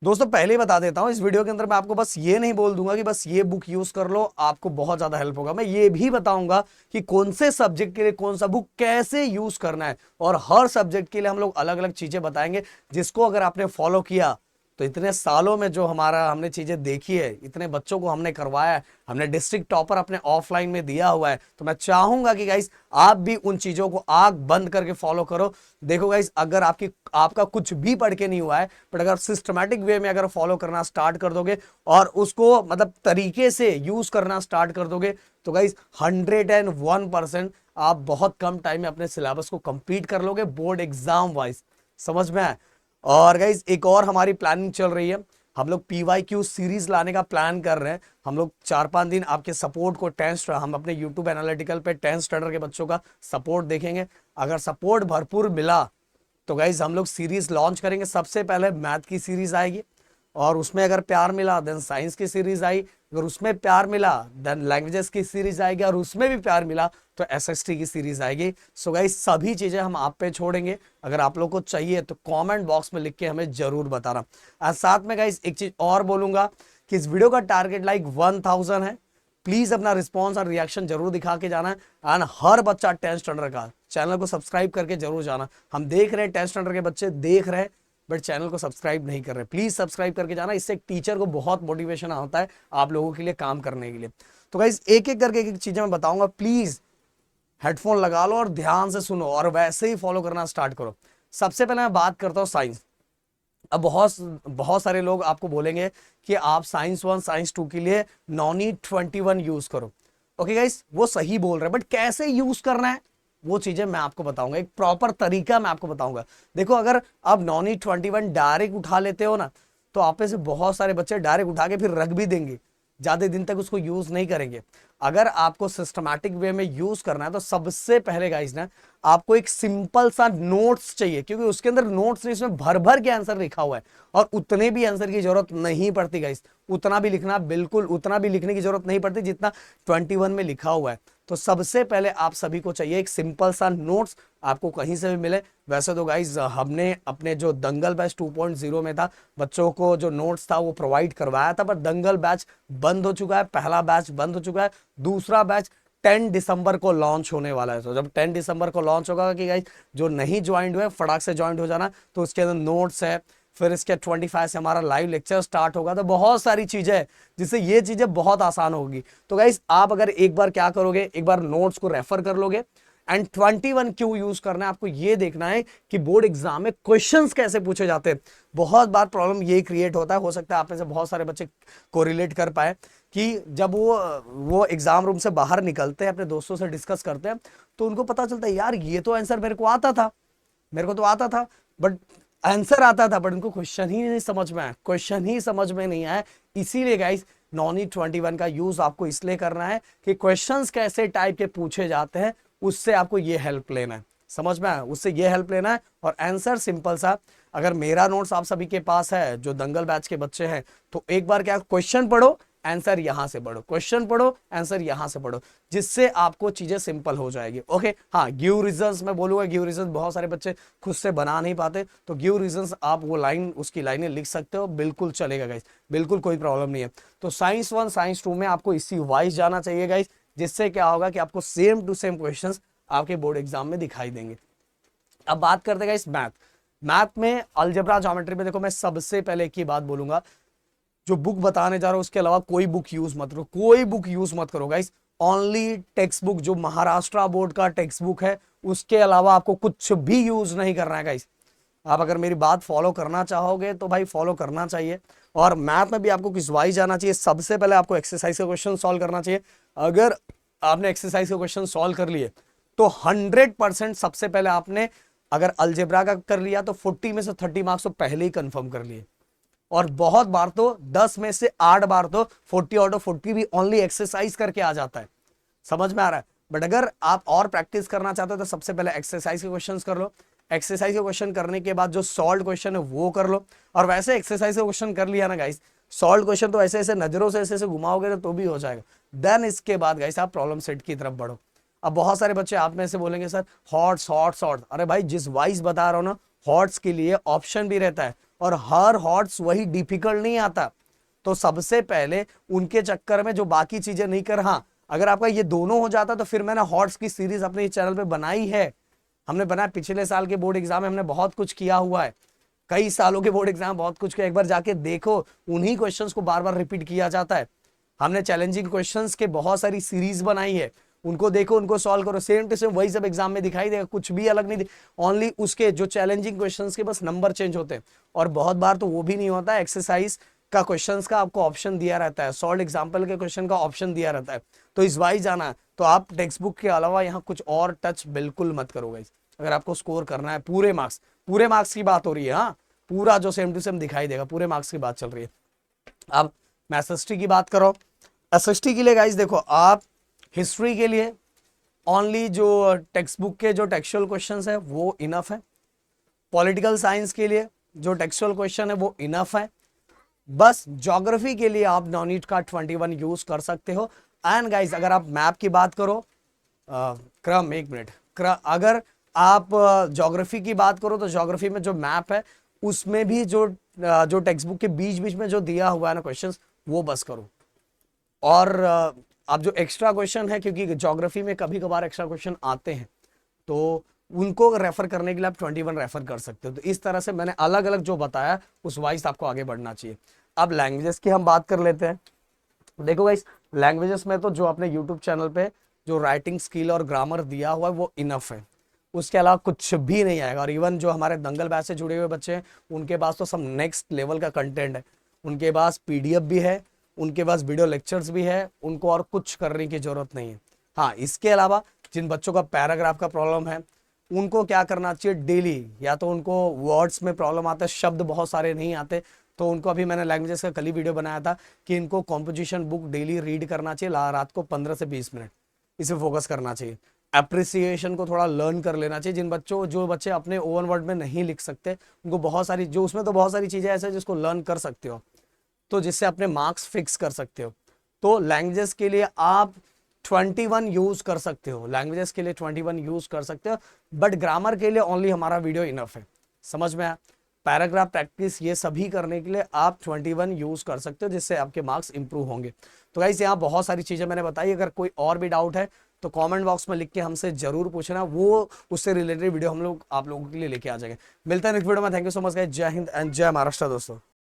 दोस्तों पहले ही बता देता हूं, इस वीडियो के अंदर मैं आपको बस ये नहीं बोल दूंगा कि बस ये बुक यूज कर लो, आपको बहुत ज्यादा हेल्प होगा। मैं ये भी बताऊंगा कि कौन से सब्जेक्ट के लिए कौन सा बुक कैसे यूज करना है, और हर सब्जेक्ट के लिए हम लोग अलग अलग चीजें बताएंगे, जिसको अगर आपने फॉलो किया तो इतने सालों में जो हमारा हमने चीजें देखी है, इतने बच्चों को हमने करवाया है, हमने डिस्ट्रिक्ट टॉपर अपने ऑफलाइन में दिया हुआ है, तो मैं चाहूंगा कि गाइस आप भी उन चीजों को आंख बंद करके फॉलो करो। देखो गाइस, अगर आपका कुछ भी पढ़ के नहीं हुआ है, बट अगर सिस्टमैटिक वे में अगर फॉलो करना स्टार्ट कर दोगे और उसको मतलब तरीके से यूज करना स्टार्ट कर दोगे, तो गाइस 101% आप बहुत कम टाइम में अपने सिलेबस को कंप्लीट कर लोगे बोर्ड एग्जाम वाइज। समझ में आए? और गाइज एक और हमारी प्लानिंग चल रही है, हम लोग PYQ सीरीज लाने का प्लान कर रहे हैं। हम लोग 4-5 दिन आपके सपोर्ट को हम अपने यूट्यूब एनालिटिकल पे 10th स्टैंडर्ड के बच्चों का सपोर्ट देखेंगे। अगर सपोर्ट भरपूर मिला तो गाइज हम लोग सीरीज लॉन्च करेंगे। सबसे पहले मैथ की सीरीज आएगी, और उसमें अगर प्यार मिला देन साइंस की सीरीज आई, अगर उसमें प्यार मिला देन लैंग्वेजेस की सीरीज आएगी, और उसमें भी प्यार मिला तो SST की सीरीज आएगी। सो गाइस सभी चीजें हम आप पे छोड़ेंगे, अगर आप लोग को चाहिए तो कमेंट बॉक्स में लिख के हमें जरूर बताना। और साथ में गाइस एक चीज और बोलूंगा कि इस वीडियो का टारगेट लाइक 1000 है। प्लीज अपना रिस्पॉन्स और रिएक्शन जरूर दिखा के जाना है, एंड हर बच्चा 10th स्टैंडर्ड का चैनल को सब्सक्राइब करके जरूर जाना। हम देख रहे हैं 10th स्टैंडर्ड के बच्चे देख रहे हैं बट चैनल को सब्सक्राइब नहीं कर रहे। प्लीज सब्सक्राइब करके जाना, इससे एक टीचर को बहुत मोटिवेशन होता है आप लोगों के लिए काम करने के लिए। तो गाइस एक एक करके एक चीजें मैं बताऊंगा, प्लीज हेडफोन लगा लो और ध्यान से सुनो और वैसे ही फॉलो करना स्टार्ट करो। सबसे पहले मैं बात करता हूं साइंस। अब बहुत बहुत सारे लोग आपको बोलेंगे कि आप साइंस 1 साइंस 2 के लिए नॉनी 21 यूज करो। ओके गाइस, वो सही बोल रहे हैं, बट कैसे यूज करना है वो चीजें मैं आपको बताऊंगा, एक प्रॉपर तरीका मैं आपको बताऊंगा। देखो, अगर आप नॉनी 21 डायरेक्ट उठा लेते हो ना, तो आप में से बहुत सारे बच्चे डायरेक्ट उठा के फिर रख भी देंगे, ज्यादा दिन तक उसको यूज नहीं करेंगे। अगर आपको सिस्टमैटिक वे में यूज करना है तो सबसे पहले गाइस ना आपको एक सिंपल सा नोट्स चाहिए, क्योंकि उसके अंदर नोट्स नहीं, इसमें भर भर के आंसर लिखा हुआ है, और उतने भी आंसर की जरूरत नहीं पड़ती गाइस। उतना भी लिखना, बिल्कुल उतना भी लिखने की जरूरत नहीं पड़ती जितना 21 में लिखा हुआ है। तो सबसे पहले आप सभी को चाहिए एक सिंपल सा नोट्स, आपको कहीं से भी मिले। वैसे तो गाइज हमने अपने जो दंगल बैच 2.0 में था, बच्चों को जो नोट्स था वो प्रोवाइड करवाया था, पर दंगल बैच बंद हो चुका है, पहला बैच बंद हो चुका है। दूसरा बैच 10 दिसंबर को लॉन्च होने वाला है। तो जब 10 दिसंबर को लॉन्च होगा कि गाइज जो नहीं ज्वाइंट हुए फटाक से ज्वाइंट हो जाना, तो उसके अंदर नोट्स है, फिर इसके 25 से हमारा लाइव लेक्चर स्टार्ट होगा, तो बहुत सारी चीजें हैं जिससे ये चीजें बहुत आसान होगी। तो गाइस आप अगर एक बार क्या करोगे, एक बार नोट्स को रेफर कर लोगे, एंड 21 क्यों यूज करना है आपको ये देखना है कि बोर्ड एग्जाम में क्वेश्चंस कैसे पूछे जाते हैं। बहुत बार प्रॉब्लम ये क्रिएट होता है, हो सकता है आप में से बहुत सारे बच्चे कोरिलेट कर पाए कि जब वो एग्जाम रूम से बाहर निकलते हैं, अपने दोस्तों से डिस्कस करते हैं, तो उनको पता चलता है यार ये तो आंसर मेरे को आता था, मेरे को तो आता था, बट आंसर आता था, बट उनको क्वेश्चन ही नहीं समझ में आया, क्वेश्चन ही समझ में नहीं आया। इसीलिए गाइस नॉनी 21 का यूज आपको इसलिए करना है कि क्वेश्चंस कैसे टाइप के पूछे जाते हैं, उससे आपको ये हेल्प लेना है। समझ में आया? उससे ये हेल्प लेना है, और आंसर सिंपल सा। अगर मेरा नोट्स आप सभी के पास है जो दंगल बैच के बच्चे हैं, तो एक बार क्या क्वेश्चन पढ़ो, आंसर यहां से पढ़ो, क्वेश्चन पढ़ो, आंसर यहां से पढ़ो, जिससे आपको चीजें सिंपल हो जाएगी। ओके, हाँ, गिव रीजंस मैं बोलूंगा, गिव रीजंस बहुत सारे बच्चे खुद से बना नहीं पाते, तो गिव रीजंस आप वो लाइन उसकी लाइनें लिख सकते हो, बिल्कुल चलेगा गाइस, बिल्कुल कोई प्रॉब्लम नहीं है। तो साइंस 1 साइंस 2 में आपको इसी वाइज जाना चाहिए गाइस, जिससे क्या होगा कि आपको सेम टू सेम क्वेश्चंस आपके बोर्ड एग्जाम में दिखाई देंगे। अब बात करते हैं गाइस मैथ। मैथ में अलजेब्रा ज्योमेट्री में देखो, मैं सबसे पहले एक ही बात बोलूंगा, जो बुक बताने जा रहा हूं उसके अलावा कोई बुक यूज मत करो, कोई बुक यूज मत करो गाइस। ओनली टेक्स्ट बुक, जो महाराष्ट्र बोर्ड का टेक्स्ट बुक है, उसके अलावा आपको कुछ भी यूज नहीं करना है गाइस। आप अगर मेरी बात फॉलो करना चाहोगे तो भाई फॉलो करना चाहिए। और मैथ में भी आपको किस वाइज जाना चाहिए, सबसे पहले आपको एक्सरसाइज का क्वेश्चन सॉल्व करना चाहिए। अगर आपने एक्सरसाइज का क्वेश्चन सॉल्व कर लिए तो 100% सबसे पहले आपने अगर अलजेब्रा का कर लिया तो 40 में से 30 मार्क्स तो पहले ही कंफर्म कर लिए। और बहुत बार तो 10 में से 8 बार तो 40 आउट ऑफ 40 भी ओनली एक्सरसाइज करके आ जाता है। समझ में आ रहा है? बट अगर आप और प्रैक्टिस करना चाहते हो तो सबसे पहले एक्सरसाइज के क्वेश्चंस कर लो, एक्सरसाइज के क्वेश्चन करने के बाद जो सॉल्व क्वेश्चन है वो कर लो। और वैसे एक्सरसाइज का क्वेश्चन कर लिया ना गाइस, सॉल्व क्वेश्चन तो ऐसे ऐसे नजरों से ऐसे ऐसे घुमाओगे तो भी हो जाएगा। देन इसके बाद गाइस आप प्रॉब्लम सेट की तरफ बढ़ो। अब बहुत सारे बच्चे आप में से बोलेंगे सर हॉट्स हॉट्स हॉट्स, अरे भाई जिस वाइज बता रहा हूं ना, हॉट्स के लिए ऑप्शन भी रहता है, और हर हॉट्स वही डिफिकल्ट नहीं आता। तो सबसे पहले उनके चक्कर में जो बाकी चीजें नहीं कर, हाँ अगर आपका ये दोनों हो जाता तो फिर मैंने हॉट्स की सीरीज अपने इस चैनल पे बनाई है। हमने बनाया, पिछले साल के बोर्ड एग्जाम में हमने बहुत कुछ किया हुआ है, कई सालों के बोर्ड एग्जाम बहुत कुछ किया, एक बार जाके देखो, उन्हीं क्वेश्चंस को बार बार रिपीट किया जाता है। हमने चैलेंजिंग क्वेश्चंस के बहुत सारी सीरीज बनाई है, उनको देखो, उनको सॉल्व करो, सेम टू सेम वही सब एग्जाम में दिखाई देगा, कुछ भी अलग नहीं। ओनली उसके जो चैलेंजिंग क्वेश्चंस के बस नंबर चेंज होते हैं, और बहुत बार तो वो भी नहीं होता, एक्सरसाइज का क्वेश्चंस का आपको ऑप्शन दिया रहता है, सॉल्व एग्जाम्पल के क्वेश्चन का ऑप्शन दिया रहता है। तो इस वाइज जाना है तो आप टेक्स्ट बुक के अलावा यहाँ कुछ और टच बिल्कुल मत करो गाइस। अगर आपको स्कोर करना है पूरे मार्क्स की बात हो रही है, हाँ पूरा जो सेम टू सेम दिखाई देगा, पूरे मार्क्स की बात चल रही है। अब मैं एसएसटी की बात करो, एसएसटी के लिए गाइस देखो, आप हिस्ट्री के लिए ओनली जो टेक्स्ट बुक के जो टेक्सचुअल क्वेश्चंस है वो इनफ है। पॉलिटिकल साइंस के लिए जो टेक्सचुअल क्वेश्चन है वो इनफ है। बस ज्योग्राफी के लिए आप नॉनीट का 21 यूज कर सकते हो। एंड गाइस अगर आप मैप की बात करो, क्रम एक मिनट, अगर आप ज्योग्राफी की बात करो तो ज्योग्राफी में जो मैप है उसमें भी जो टेक्स्ट बुक के बीच बीच में जो दिया हुआ है ना क्वेश्चंस, वो बस करो। और आप जो एक्स्ट्रा क्वेश्चन है, क्योंकि ज्योग्राफी में कभी कभार एक्स्ट्रा क्वेश्चन आते हैं, तो उनको रेफर करने के लिए आप 21 रेफर कर सकते हो। तो इस तरह से मैंने अलग अलग जो बताया उस वाइज आपको आगे बढ़ना चाहिए। अब लैंग्वेजेस की हम बात कर लेते हैं। देखो गाइस, लैंग्वेजेस में तो जो अपने यूट्यूब चैनल पे जो राइटिंग स्किल और ग्रामर दिया हुआ है वो इनफ है, उसके अलावा कुछ भी नहीं आएगा। और इवन जो हमारे दंगल बैच से जुड़े हुए बच्चे हैं उनके पास तो सब नेक्स्ट लेवल का कंटेंट है, उनके पास पीडीएफ भी है, उनके पास वीडियो लेक्चर्स भी है, उनको और कुछ करने की जरूरत नहीं है। हाँ, इसके अलावा जिन बच्चों का पैराग्राफ का प्रॉब्लम है उनको क्या करना चाहिए, डेली, या तो उनको वर्ड्स में प्रॉब्लम आता है, शब्द बहुत सारे नहीं आते, तो उनको अभी मैंने लैंग्वेजेस का कल ही वीडियो बनाया था कि इनको कॉम्पोजिशन बुक डेली रीड करना चाहिए, रात को 15 से 20 मिनट इसे फोकस करना चाहिए। अप्रिसिएशन को थोड़ा लर्न कर लेना चाहिए। जो बच्चे अपने ओवन वर्ड में नहीं लिख सकते, उनको बहुत सारी जो उसमें तो बहुत सारी चीजें ऐसे जिसको लर्न कर सकते हो, तो जिससे अपने मार्क्स फिक्स कर सकते हो। तो लैंग्वेजेस के लिए आप 21 यूज कर सकते हो, लैंग्वेजेस के लिए 21 यूज कर सकते हो, बट ग्रामर के लिए ओनली हमारा वीडियो इनफ है। समझ में आया? पैराग्राफ प्रैक्टिस ये सभी करने के लिए आप 21 यूज कर सकते हो, जिससे आपके मार्क्स इंप्रूव होंगे। तो गाइस यहाँ बहुत सारी चीजें मैंने बताई, अगर कोई और भी डाउट है तो कमेंट बॉक्स में लिख के हमसे जरूर पूछना, वो उससे रिलेटेड वीडियो हम लोग आप लोगों के लिए लेके आ जाएंगे। मिलते हैं नेक्स्ट वीडियो में। Thank you so much guys, जय हिंद एंड जय महाराष्ट्र दोस्तों।